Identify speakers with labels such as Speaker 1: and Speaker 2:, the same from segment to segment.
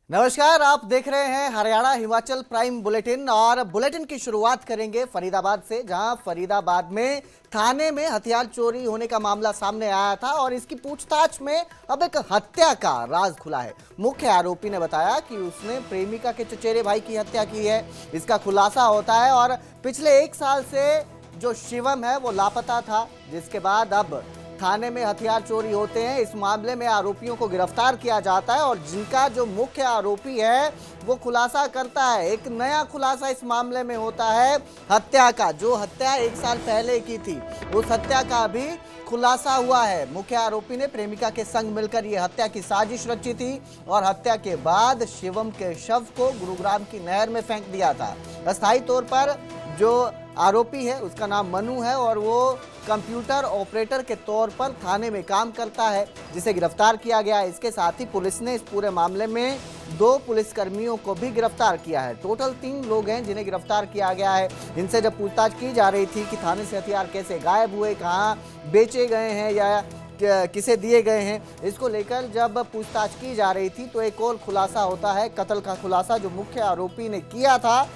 Speaker 1: नमस्कार, आप देख रहे हैं हरियाणा हिमाचल प्राइम बुलेटिन और बुलेटिन की शुरुआत करेंगे फरीदाबाद से, जहां फरीदाबाद में थाने में हथियार चोरी होने का मामला सामने आया था और इसकी पूछताछ में अब एक हत्या का राज खुला है। मुख्य आरोपी ने बताया कि उसने प्रेमिका के चचेरे भाई की हत्या की है। इसका खुलासा होता है और पिछले 1 साल से जो शिवम है वो लापता था, जिसके बाद अब थाने में हथियार चोरी होते हैं। इस मामले में आरोपियों को गिरफ्तार किया जाता है और जिनका जो मुख्य आरोपी है वो खुलासा करता है। एक नया खुलासा इस मामले में होता है हत्या का। जो हत्या 1 साल पहले की थी, उस हत्या का भी खुलासा हुआ है। मुख्य आरोपी ने प्रेमिका के संग मिलकर यह हत्या की साजिश रची थी और हत्या के बाद शिवम के शव को गुरुग्राम की नहर में फेंक दिया था। अस्थायी तौर पर जो आरोपी है उसका नाम मनु है और वो कंप्यूटर ऑपरेटर के तौर पर थाने में काम करता है, जिसे गिरफ्तार किया गया है। इसके साथ ही पुलिस ने इस पूरे मामले में 2 पुलिसकर्मियों को भी गिरफ्तार किया है। टोटल 3 लोग हैं जिन्हें गिरफ्तार किया गया है। इनसे जब पूछताछ की जा रही थी कि थाने से हथियार कैसे गायब हुए, कहाँ बेचे गए हैं या किसे दिए गए हैं, इसको लेकर जब पूछताछ की जा रही थी तो एक और खुलासा होता है कत्ल का खुलासा, जो मुख्य आरोपी ने किया था।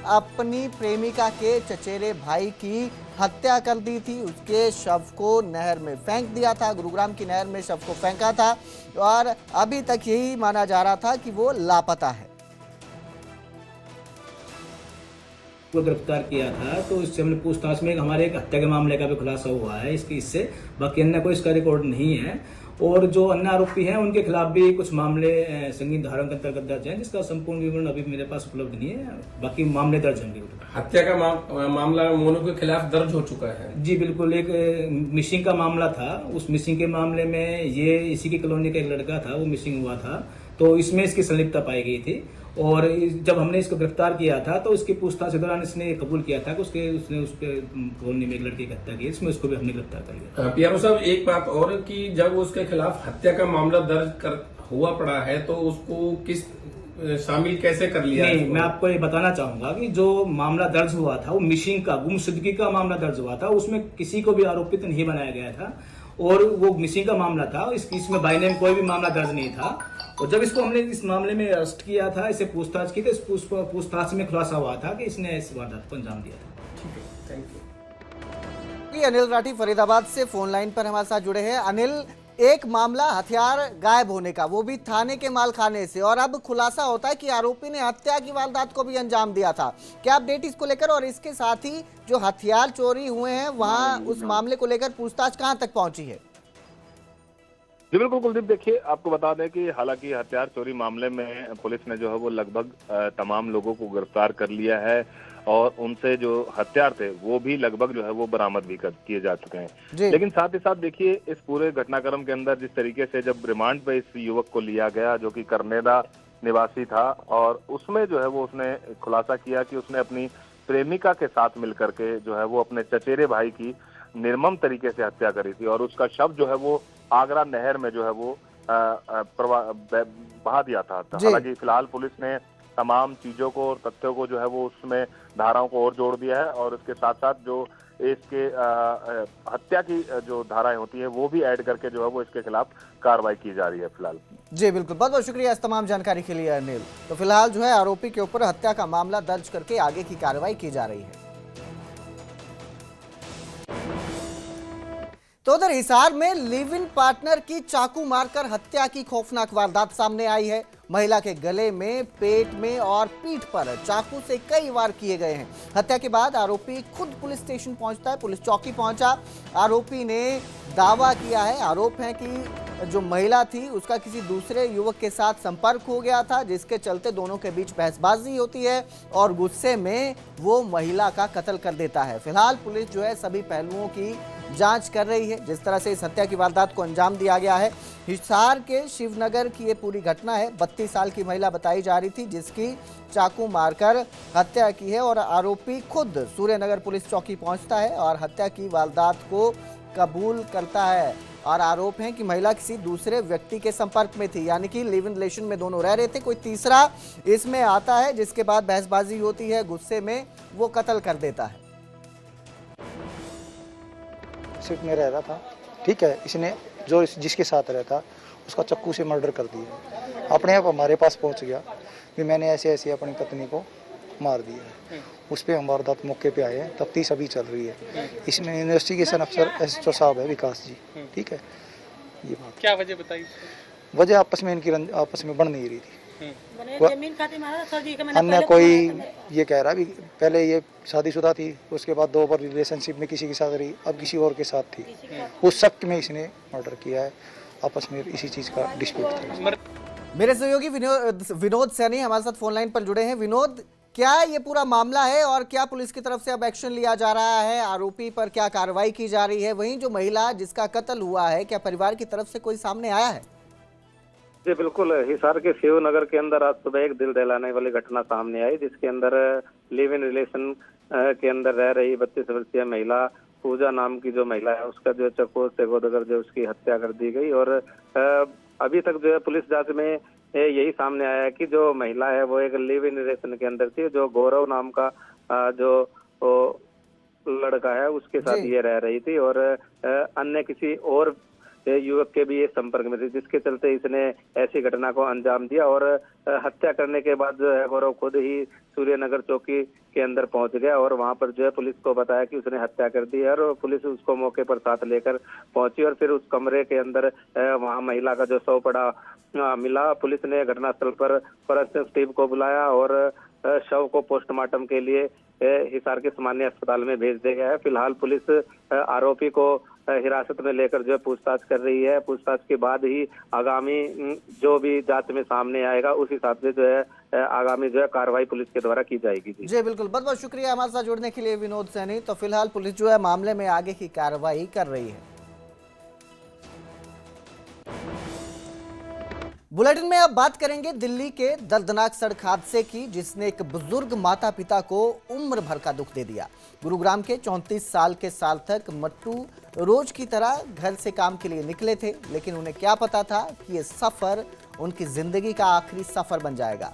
Speaker 1: अपनी प्रेमिका के चचेरे भाई की हत्या कर दी थी, उसके शव को नहर में फेंक दिया था, गुरुग्राम की नहर में शव को फेंका था और अभी तक यही माना जा रहा था कि वो लापता है।
Speaker 2: को गिरफ्तार किया था तो इससे हमने पूछताछ में हमारे एक हत्या के मामले का भी खुलासा हुआ है इससे। बाकी अन्य कोई इसका रिकॉर्ड नहीं है और जो अन्य आरोपी हैं उनके खिलाफ भी कुछ मामले संगीन धाराओं के अंतर्गत दर्ज हैं, जिसका संपूर्ण विवरण अभी मेरे पास उपलब्ध नहीं है। बाकी मामले दर्ज होंगे।
Speaker 3: हत्या का मामला मोनू के खिलाफ दर्ज हो चुका है।
Speaker 2: जी बिल्कुल, एक मिसिंग का मामला था। उस मिसिंग के मामले में ये इसी की कॉलोनी का एक लड़का था, वो मिसिंग हुआ था, तो इसमें इसकी संलिप्तता पाई गई थी और जब हमने इसको गिरफ्तार किया था तो इसकी पूछताछ के दौरान इसने कबूल किया था कि उसने उसके कॉलोनी में एक लड़की की हत्या की। इसमें उसको भी हमने गिरफ्तार कर लिया।
Speaker 3: पीआरओ साहब, एक बात और कि जब उसके खिलाफ हत्या का मामला दर्ज हुआ पड़ा है तो उसको किस शामिल कैसे कर लिया?
Speaker 2: नहीं, मैं आपको ये बताना चाहूंगा कि जो मामला दर्ज हुआ था वो मिसिंग का, गुमशुदगी का मामला दर्ज हुआ था। उसमें किसी को भी आरोपित नहीं बनाया गया था और वो मिसिंग का मामला था। इसमें बाय नेम कोई भी मामला दर्ज नहीं था और जब इसको हमने इस मामले में अरेस्ट किया था, इसे पूछताछ की, तो इस पूछताछ में खुलासा हुआ था कि इसने इस वारदात को अंजाम दिया था।
Speaker 3: ठीक है, थैंक यू।
Speaker 1: अनिल राठी फरीदाबाद से फोन लाइन पर हमारे साथ जुड़े हैं। अनिल, एक मामला हथियार गायब होने का, वो भी थाने के मालखाने से, और अब खुलासा होता है कि आरोपी ने हत्या की वारदात को भी अंजाम दिया था। क्या अपडेट इसको लेकर, और इसके साथ ही जो हथियार चोरी हुए हैं वहां उस मामले को लेकर पूछताछ कहां तक पहुंची है?
Speaker 4: जी बिल्कुल कुलदीप, देखिए आपको बता दें कि हालांकि हथियार चोरी मामले में पुलिस ने जो है वो लगभग तमाम लोगों को गिरफ्तार कर लिया है और उनसे जो हथियार थे वो भी लगभग जो है वो बरामद भी किए जा चुके हैं। लेकिन साथ ही साथ देखिए इस पूरे घटनाक्रम के अंदर जिस तरीके से जब रिमांड पे इस युवक को लिया गया जो कि करनेदा निवासी था, और उसमें जो है वो उसने खुलासा किया कि उसने अपनी प्रेमिका के साथ मिलकर के जो है वो अपने चचेरे भाई की निर्मम तरीके से हत्या करी थी और उसका शव जो है वो आगरा नहर में जो है वो बहा दिया था। हालांकि फिलहाल पुलिस ने तमाम चीजों को और तथ्यों को जो है वो उसमें धाराओं को और जोड़ दिया है और उसके साथ साथ जो इसके हत्या की जो धाराएं होती है वो भी ऐड करके जो है वो इसके खिलाफ कार्रवाई की जा रही है फिलहाल।
Speaker 1: जी बिल्कुल, बहुत बहुत शुक्रिया इस तमाम जानकारी के लिए अनिल। तो फिलहाल जो है आरोपी के ऊपर हत्या का मामला दर्ज करके आगे की कार्रवाई की जा रही है। तो उधर हिसार में लिव इन पार्टनर की चाकू मारकर हत्या की खौफनाक वारदात सामने आई है। महिला के गले में, पेट में और पीठ पर चाकू से कई वार किए गए हैं। हत्या के बाद आरोपी खुद पुलिस स्टेशन पहुंचता है, पुलिस चौकी पहुंचा। आरोपी ने दावा किया है, आरोप है कि जो महिला थी उसका किसी दूसरे युवक के साथ संपर्क हो गया था, जिसके चलते दोनों के बीच बहसबाजी होती है और गुस्से में वो महिला का कत्ल कर देता है। फिलहाल पुलिस जो है सभी पहलुओं की जांच कर रही है। जिस तरह से इस हत्या की वारदात को अंजाम दिया गया है, हिसार के शिवनगर की ये पूरी घटना है। 32 साल की महिला बताई जा रही थी जिसकी चाकू मारकर हत्या की है और आरोपी खुद सूर्यनगर पुलिस चौकी पहुंचता है और हत्या की वारदात को कबूल करता है। और आरोप है कि महिला किसी दूसरे व्यक्ति के संपर्क में थी, यानी कि लिव इन रिलेशन में दोनों रह रहे थे। कोई तीसरा इसमें आता है जिसके बाद बहसबाजी होती है, गुस्से में वो कत्ल कर देता है।
Speaker 5: सिर्फ में रह रहा था, ठीक है, इसने जो जिसके साथ रहता उसका चक्कू से मर्डर कर दिया। अपने आप हमारे पास पहुंच गया कि मैंने ऐसे ऐसे अपनी पत्नी को मार दिया है। उस पर हम वारदात मौके पे आए हैं, तफ्तीश अभी चल रही है। इसमें इन्वेस्टिगेशन अफसर एसएचओ साहब है विकास जी, ठीक है। ये बात
Speaker 6: क्या वजह बताई?
Speaker 5: वजह आपस में इनकी आपस में बढ़ नहीं रही थी।
Speaker 7: जमीन
Speaker 5: अन्य कोई ये कह रहा है पहले ये शादीशुदा थी, उसके बाद 2 बार रिलेशनशिप में किसी के साथ रही, अब किसी और के साथ थी। उस शक में इसने मर्डर किया है, आपस में इसी चीज का डिस्प्यूट था।
Speaker 1: मेरे सहयोगी विनोद सैनी हमारे साथ फोन लाइन पर जुड़े हैं। विनोद, क्या ये पूरा मामला है और क्या पुलिस की तरफ से अब एक्शन लिया जा रहा है? आरोपी पर क्या कार्रवाई की जा रही है? वहीं जो महिला जिसका कत्ल हुआ है, क्या परिवार की तरफ से कोई सामने आया है?
Speaker 8: जी बिल्कुल, हिसार के शिव नगर के अंदर आज सुबह एक दिल दहलाने वाली घटना सामने आई, जिसके अंदर लिव इन रिलेशन के अंदर रह रही 32 वर्षीय महिला पूजा नाम की जो महिला है, उसका जो चक्कू से गोदकर जो उसकी हत्या कर दी गई। और अभी तक जो है पुलिस जांच में यही सामने आया है कि जो महिला है वो एक लिव इन रिलेशन के अंदर थी, जो गौरव नाम का जो लड़का है उसके साथ ये रह रही थी और अन्य किसी और युवक के भी ये संपर्क में थी, जिसके चलते इसने ऐसी घटना को अंजाम दिया। और हत्या करने के बाद जो है गौरव खुद ही सूर्यनगर चौकी के अंदर पहुंच गया और वहां पर जो है पुलिस को बताया कि उसने हत्या कर दी है और पुलिस उसको मौके पर साथ लेकर पहुंची और फिर उस कमरे के अंदर वहां महिला का जो शव पड़ा मिला। पुलिस ने घटनास्थल पर फॉरेंसिक टीम को बुलाया और शव को पोस्टमार्टम के लिए हिसार के सामान्य अस्पताल में भेज दिया गया है। फिलहाल पुलिस आरोपी को हिरासत में लेकर जो है पूछताछ कर रही है। पूछताछ के बाद ही आगामी जो भी जांच में सामने आएगा उस हिसाब से जो है आगामी जो है कार्रवाई पुलिस के द्वारा की जाएगी। जी
Speaker 1: बिल्कुल, बहुत बहुत शुक्रिया हमारे साथ जुड़ने के लिए विनोद सैनी। तो फिलहाल पुलिस जो है मामले में आगे की कार्रवाई कर रही है। बुलेटिन में अब बात करेंगे दिल्ली के दर्दनाक सड़क हादसे की, जिसने एक बुजुर्ग माता पिता को उम्र भर का दुख दे दिया। गुरुग्राम के 34 साल के सार्थक मट्टू रोज की तरह घर से काम के लिए निकले थे, लेकिन उन्हें क्या पता था कि ये सफर उनकी जिंदगी का आखिरी सफर बन जाएगा।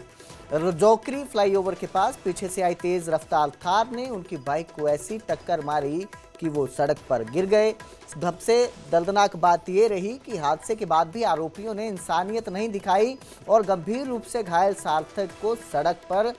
Speaker 1: रजौकरी फ्लाईओवर के पास पीछे से आई तेज रफ्तार थार ने उनकी बाइक को ऐसी टक्कर मारी कि वो सड़क पर गिर गए। सबसे दर्दनाक बात ये रही कि हादसे के बाद भी आरोपियों ने इंसानियत नहीं दिखाई और गंभीर रूप से घायल सार्थक को सड़क पर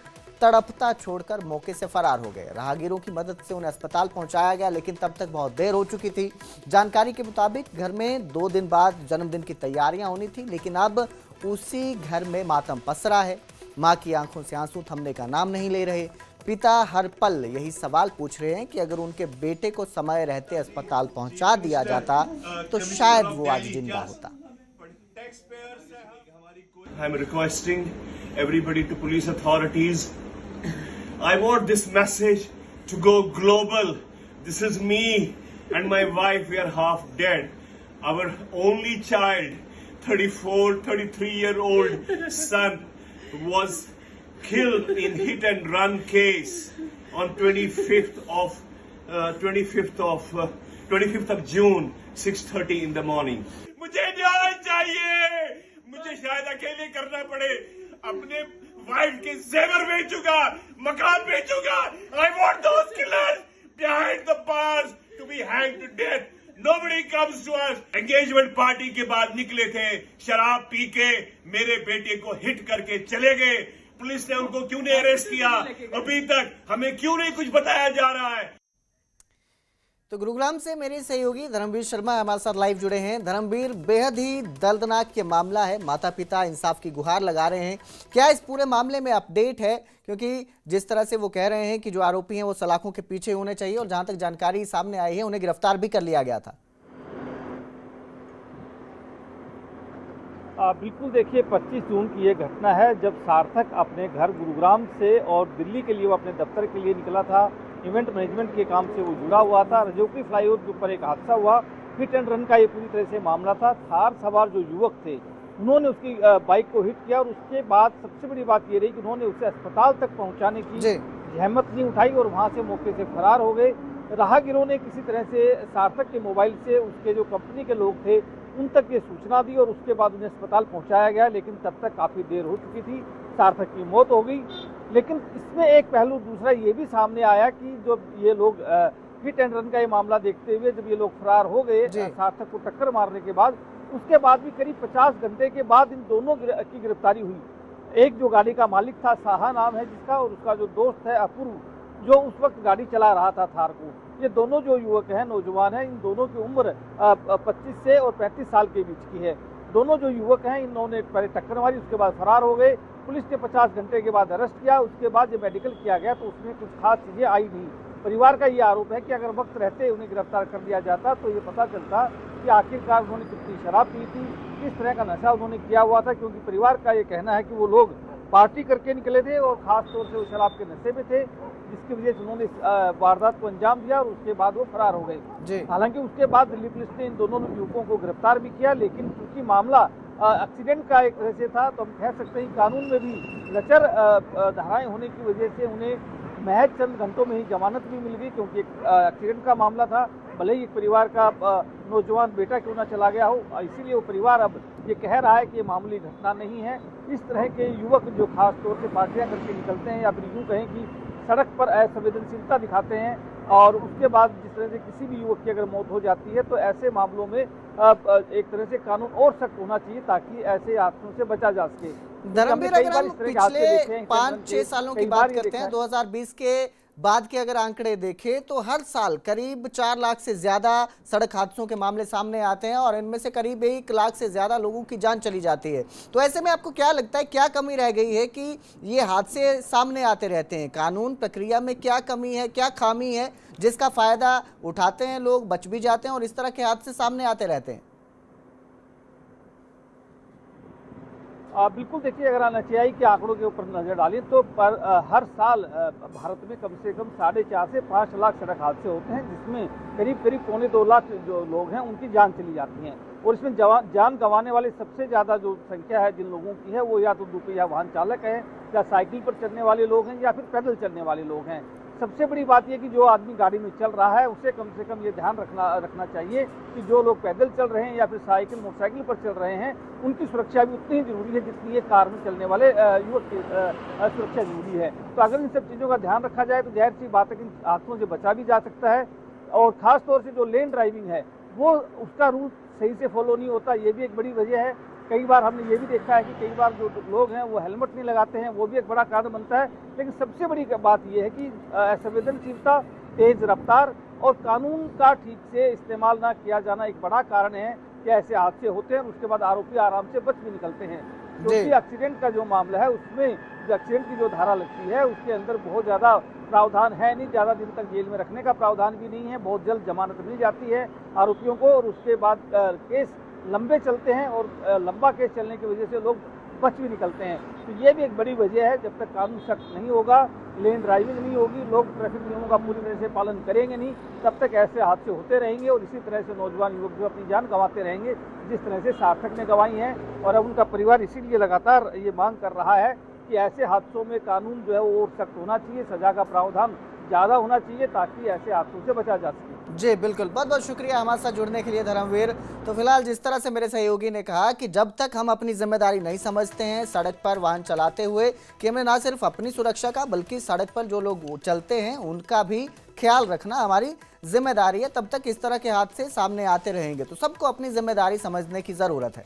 Speaker 1: तड़पता छोड़कर मौके से फरार हो गए। राहगीरों की मदद से उन्हें अस्पताल पहुंचाया गया, लेकिन तब तक बहुत देर हो चुकी थी। जानकारी के मुताबिक घर में 2 दिन बाद जन्मदिन की तैयारियां होनी थी, लेकिन अब उसी घर में मातम पसरा है। मां की आंखों से आंसू थमने का नाम नहीं ले रहे। पिता हर पल यही सवाल पूछ रहे हैं कि अगर उनके बेटे को समय रहते अस्पताल पहुंचा दिया जाता तो शायद वो आज जिंदा होता।
Speaker 9: I am requesting everybody to police authorities. I want this message to go global. This is me and my wife. We are half dead. Our only child, 33-year-old son, was killed in hit and run case on 25th of June 6:30 in the morning. मुझे न्याय चाहिए। मुझे शायद अकेले करना पड़े, अपने wife के जेवर बेचूंगा, मकान बेचूंगा। I want those killers behind the bars to be hanged to death. Nobody comes to us. Engagement party के बाद निकले थे, शराब पी के मेरे बेटे को हिट करके चले गए। पुलिस ने उनको क्यों नहीं अरेस्ट किया? अभी तक हमें क्यों नहीं कुछ बताया जा रहा है?
Speaker 1: तो गुरुग्राम से मेरे सहयोगी धर्मवीर शर्मा हमारे साथ लाइव जुड़े हैं। धर्मवीर, बेहद ही दर्दनाक ये मामला है, माता पिता इंसाफ की गुहार लगा रहे हैं। क्या इस पूरे मामले में अपडेट है? क्योंकि जिस तरह से वो कह रहे हैं कि जो आरोपी हैं वो सलाखों के पीछे होने चाहिए और जहां तक जानकारी सामने आई है उन्हें गिरफ्तार भी कर लिया गया था।
Speaker 10: बिल्कुल, देखिए 25 जून की ये घटना है जब सार्थक अपने घर गुरुग्राम से और दिल्ली के लिए वो अपने दफ्तर के लिए निकला था। इवेंट मैनेजमेंट के काम से वो जुड़ा हुआ था। रजौकरी फ्लाईओवर के ऊपर एक हादसा हुआ, हिट एंड रन का ये पूरी तरह से मामला था। थार सवार जो युवक थे उन्होंने उसकी बाइक को हिट किया और उसके बाद सबसे बड़ी बात ये रही कि उन्होंने उसे अस्पताल तक पहुंचाने की जहमत नहीं उठाई और वहां से मौके से फरार हो गए। राहगीरों ने किसी तरह से सार्थक के मोबाइल से उसके जो कंपनी के लोग थे उन तक ये सूचना दी और उसके बाद उन्हें अस्पताल पहुंचाया गया, लेकिन तब तक काफ़ी देर हो चुकी थी, सार्थक की मौत हो गई। लेकिन इसमें एक पहलू दूसरा ये भी सामने आया कि जो ये लोग हिट एंड रन का ये मामला देखते हुए जब ये लोग फरार हो गए सार्थक को टक्कर मारने के बाद, उसके बाद भी करीब 50 घंटे के बाद इन दोनों की गिरफ्तारी हुई। एक जो गाड़ी का मालिक था, साहा नाम है जिसका, और उसका जो दोस्त है अपूर्व, जो उस वक्त गाड़ी चला रहा था थार को। ये दोनों जो युवक हैं, नौजवान हैं, इन दोनों की उम्र 25 से और 35 साल के बीच की है। दोनों जो युवक हैं, इन्होंने पहले टक्कर मारी, उसके बाद फरार हो गए। पुलिस ने 50 घंटे के बाद अरेस्ट किया। उसके बाद जब मेडिकल किया गया तो उसमें कुछ खास चीजें आई नहीं। परिवार का ये आरोप है कि अगर वक्त रहते उन्हें गिरफ्तार कर लिया जाता तो ये पता चलता कि आखिरकार उन्होंने कितनी शराब पी थी, किस तरह का नशा उन्होंने किया हुआ था, क्योंकि परिवार का ये कहना है कि वो लोग पार्टी करके निकले थे और खास तौर से वो शराब के नशे में थे, जिसकी वजह से उन्होंने वारदात को अंजाम दिया और उसके बाद वो फरार हो गए। हालांकि उसके बाद दिल्ली पुलिस ने इन दोनों युवकों को गिरफ्तार भी किया, लेकिन क्योंकि मामला एक्सीडेंट का एक तरह से था तो हम कह सकते हैं कानून में भी लचर धाराएं होने की वजह से उन्हें महज चंद घंटों में ही जमानत भी मिल गई, क्योंकि एक एक्सीडेंट का मामला था। भले ही एक परिवार का नौजवान बेटा क्यों ना चला गया हो, इसीलिए वो परिवार अब ये कह रहा है कि ये मामूली घटना नहीं है। इस तरह के युवक जो खास तौर से पार्टियां करके निकलते हैं या फिर यूँ कहें कि सड़क पर असंवेदनशीलता दिखाते हैं और उसके बाद जिस तरह से किसी भी युवक की अगर मौत हो जाती है तो ऐसे मामलों में एक तरह से कानून और सख्त होना चाहिए ताकि ऐसे हादसों से बचा जा सके।
Speaker 1: धर्मवीर, अगर हम पिछले 5-6 सालों की बात करते हैं, 2020 के बाद के अगर आंकड़े देखें तो हर साल करीब 4 लाख से ज्यादा सड़क हादसों के मामले सामने आते हैं और इनमें से करीब 1 लाख से ज्यादा लोगों की जान चली जाती है। तो ऐसे में आपको क्या लगता है, क्या कमी रह गई है कि ये हादसे सामने आते रहते हैं? कानून प्रक्रिया में क्या कमी है, क्या खामी है जिसका फायदा उठाते हैं लोग, बच भी जाते हैं और इस तरह के हादसे सामने आते रहते हैं?
Speaker 10: बिल्कुल, देखिए, अगर NHAI के आंकड़ों के ऊपर नजर डालें तो हर साल भारत में कम से कम 4.5 से 5 लाख सड़क हादसे होते हैं, जिसमें करीब 2.25 लाख जो लोग हैं उनकी जान चली जाती है। और इसमें जान गंवाने वाले सबसे ज़्यादा जो संख्या है जिन लोगों की है वो या तो दुपहिया वाहन चालक है, या साइकिल पर चलने वाले लोग हैं, या फिर पैदल चलने वाले लोग हैं। सबसे बड़ी बात यह कि जो आदमी गाड़ी में चल रहा है उसे कम से कम ये ध्यान रखना चाहिए कि जो लोग पैदल चल रहे हैं या फिर साइकिल मोटरसाइकिल पर चल रहे हैं उनकी सुरक्षा भी उतनी ही जरूरी है जितनी ये कार में चलने वाले युवक की सुरक्षा जरूरी है। तो अगर इन सब चीज़ों का ध्यान रखा जाए तो जाहिर सी बात है कि इन हादसों से बचा भी जा सकता है। और खास तौर से जो लेन ड्राइविंग है वो उसका रूल सही से फॉलो नहीं होता, ये भी एक बड़ी वजह है। कई बार हमने ये भी देखा है कि कई बार जो लोग हैं वो हेलमेट नहीं लगाते हैं, वो भी एक बड़ा कारण बनता है। लेकिन सबसे बड़ी बात यह है कि असंवेदनशीलता, तेज रफ्तार और कानून का ठीक से इस्तेमाल ना किया जाना एक बड़ा कारण है कि ऐसे हादसे होते हैं। उसके बाद आरोपी आराम से बच भी निकलते हैं, क्योंकि एक्सीडेंट का जो मामला है उसमें जो एक्सीडेंट की जो धारा लगती है उसके अंदर बहुत ज़्यादा प्रावधान है नहीं, ज़्यादा दिन तक जेल में रखने का प्रावधान भी नहीं है, बहुत जल्द जमानत मिल जाती है आरोपियों को और उसके बाद केस लंबे चलते हैं और लंबा केस चलने की वजह से लोग बच भी निकलते हैं। तो ये भी एक बड़ी वजह है, जब तक कानून सख्त नहीं होगा, लेन ड्राइविंग नहीं होगी, लोग ट्रैफिक नियमों का पूरी तरह से पालन करेंगे नहीं, तब तक ऐसे हादसे होते रहेंगे और इसी तरह से नौजवान युवक जो अपनी जान गंवाते रहेंगे, जिस तरह से सार्थक ने गंवाई है। और अब उनका परिवार इसीलिए लगातार ये मांग कर रहा है कि ऐसे हादसों में कानून जो है वो और सख्त होना चाहिए, सजा का प्रावधान ज़्यादा होना चाहिए ताकि ऐसे हादसों से बचा जा सके।
Speaker 1: जी बिल्कुल, बहुत बहुत शुक्रिया हमारे साथ जुड़ने के लिए धर्मवीर। तो फिलहाल जिस तरह से मेरे सहयोगी ने कहा कि जब तक हम अपनी जिम्मेदारी नहीं समझते हैं सड़क पर वाहन चलाते हुए कि हमें ना सिर्फ अपनी सुरक्षा का बल्कि सड़क पर जो लोग चलते हैं उनका भी ख्याल रखना हमारी जिम्मेदारी है, तब तक इस तरह के हादसे सामने आते रहेंगे। तो सबको अपनी जिम्मेदारी समझने की जरूरत है।